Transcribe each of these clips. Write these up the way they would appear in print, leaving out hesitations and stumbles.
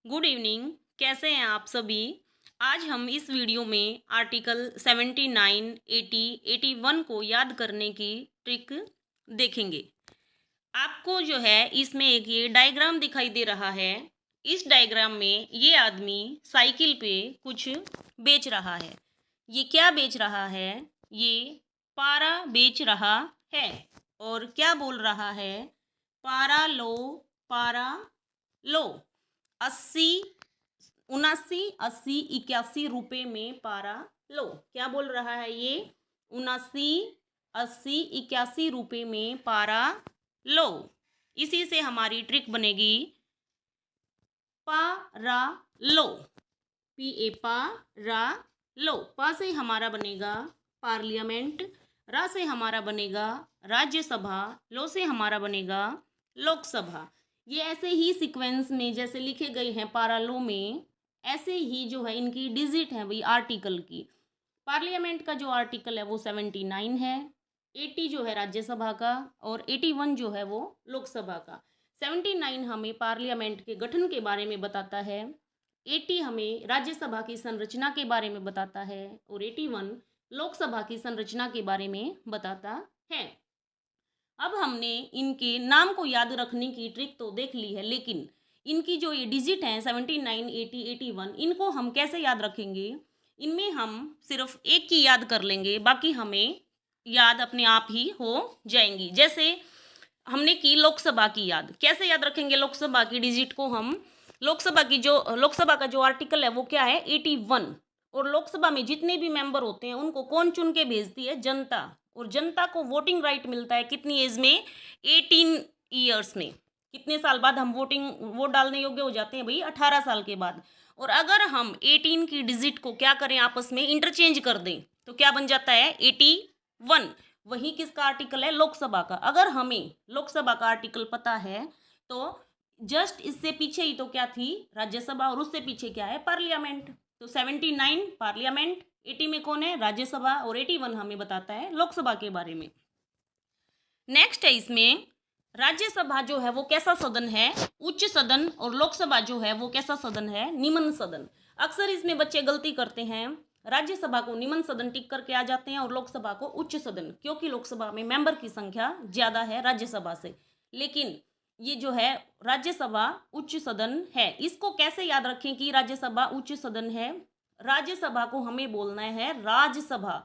Good evening. कैसे हैं आप सभी। आज हम इस वीडियो में आर्टिकल 79, 80, 81 को याद करने की ट्रिक देखेंगे। आपको जो है इसमें एक ये डायग्राम दिखाई दे रहा है। इस डायग्राम में ये आदमी साइकिल पे कुछ बेच रहा है। ये क्या बेच रहा है? ये पारा बेच रहा है। और क्या बोल रहा है? पारा लो, पारा लो। 80, 79, 80, 81 रुपये में पारा लो। क्या बोल रहा है ये? 79, 80, 81 रुपये में पारा लो। इसी से हमारी ट्रिक बनेगी पारा लो। पी ए पा रा लो। पा से हमारा बनेगा पार्लियामेंट, रा से हमारा बनेगा राज्यसभा, लो से हमारा बनेगा लोकसभा। ये ऐसे ही सीक्वेंस में जैसे लिखे गए हैं पारा लो में, ऐसे ही जो है इनकी डिजिट है भाई आर्टिकल की। पार्लियामेंट का जो आर्टिकल है वो 79 है, 80 जो है राज्यसभा का और 81 जो है वो लोकसभा का। 79 हमें पार्लियामेंट के गठन के बारे में बताता है, 80 हमें राज्यसभा की संरचना के बारे में बताता है और 81 लोकसभा की संरचना के बारे में बताता है। अब हमने इनके नाम को याद रखने की ट्रिक तो देख ली है, लेकिन इनकी जो ये डिजिट हैं 79, 80, 81, इनको हम कैसे याद रखेंगे? इनमें हम सिर्फ एक की याद कर लेंगे, बाकी हमें याद अपने आप ही हो जाएंगी। जैसे हमने की लोकसभा की याद, कैसे याद रखेंगे लोकसभा की डिजिट को हम? लोकसभा का जो आर्टिकल है वो क्या है? 81। और लोकसभा में जितने भी मेंबर होते हैं उनको कौन चुन के भेजती है? जनता। और जनता को वोटिंग राइट मिलता है कितनी एज में? 18 ईयर्स में। कितने साल बाद हम वोट डालने योग्य हो जाते हैं भाई? 18 साल के बाद। और अगर हम 18 की डिजिट को क्या करें, आपस में इंटरचेंज कर दें, तो क्या बन जाता है? 81। वही किसका आर्टिकल है? लोकसभा का। अगर हमें लोकसभा का आर्टिकल पता है तो जस्ट इससे पीछे ही तो क्या थी? राज्यसभा। और उससे पीछे क्या है? पार्लियामेंट। तो 79 पार्लियामेंट, 80 में कौन है? राज्यसभा, और 81 हमें बताता है लोकसभा के बारे में। नेक्स्ट है इसमें राज्यसभा जो है वो कैसा सदन है? उच्च सदन। और लोकसभा जो है वो कैसा सदन है? निम्न सदन। अक्सर इसमें बच्चे गलती करते हैं, राज्यसभा को निम्न सदन टिक करके आ जाते हैं और लोकसभा को उच्च सदन, क्योंकि लोकसभा में मेंबर की संख्या ज्यादा है राज्यसभा से। लेकिन ये जो है राज्यसभा उच्च सदन है। इसको कैसे याद रखें कि राज्यसभा उच्च सदन है? राज्यसभा को हमें बोलना है राज्यसभा।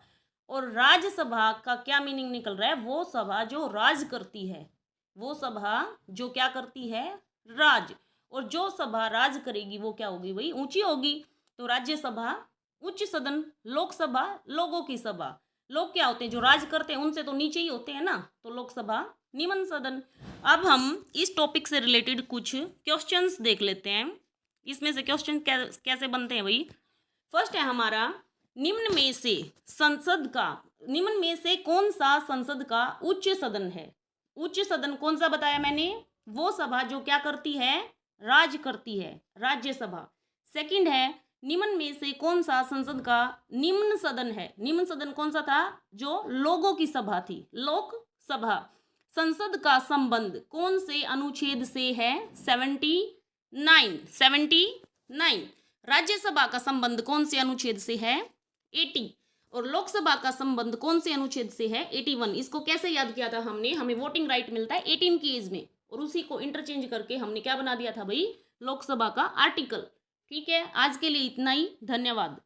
और राज्यसभा का क्या मीनिंग निकल रहा है? वो सभा जो राज करती है। वो सभा जो क्या करती है? राज। और जो सभा राज करेगी वो क्या होगी भाई? ऊंची होगी। तो राज्यसभा उच्च सदन, लोकसभा लोगों की सभा। लोग क्या होते हैं? जो राज करते हैं उनसे तो नीचे ही होते हैं ना, तो लोकसभा निम्न सदन। अब हम इस टॉपिक से रिलेटेड कुछ क्वेश्चंस देख लेते हैं। इसमें से क्वेश्चन कैसे बनते हैं भाई? फर्स्ट है हमारा, निम्न में से संसद का, निम्न में से कौन सा संसद का उच्च सदन है? उच्च सदन कौन सा बताया मैंने? वो सभा जो क्या करती है? राज करती है, राज्यसभा। सेकंड है, निम्न में से कौन सा संसद का निम्न सदन है? निम्न सदन कौन सा था? जो लोगों की सभा थी, लोकसभा। संसद का संबंध कौन से अनुच्छेद से है? 79, 79। राज्यसभा का संबंध कौन से अनुच्छेद से है? 80। और लोकसभा का संबंध कौन से अनुच्छेद से है? 81। इसको कैसे याद किया था हमने? हमें वोटिंग राइट मिलता है 18 की एज में, और उसी को इंटरचेंज करके हमने क्या बना दिया था भाई? लोकसभा का आर्टिकल। ठीक है, आज के लिए इतना ही। धन्यवाद।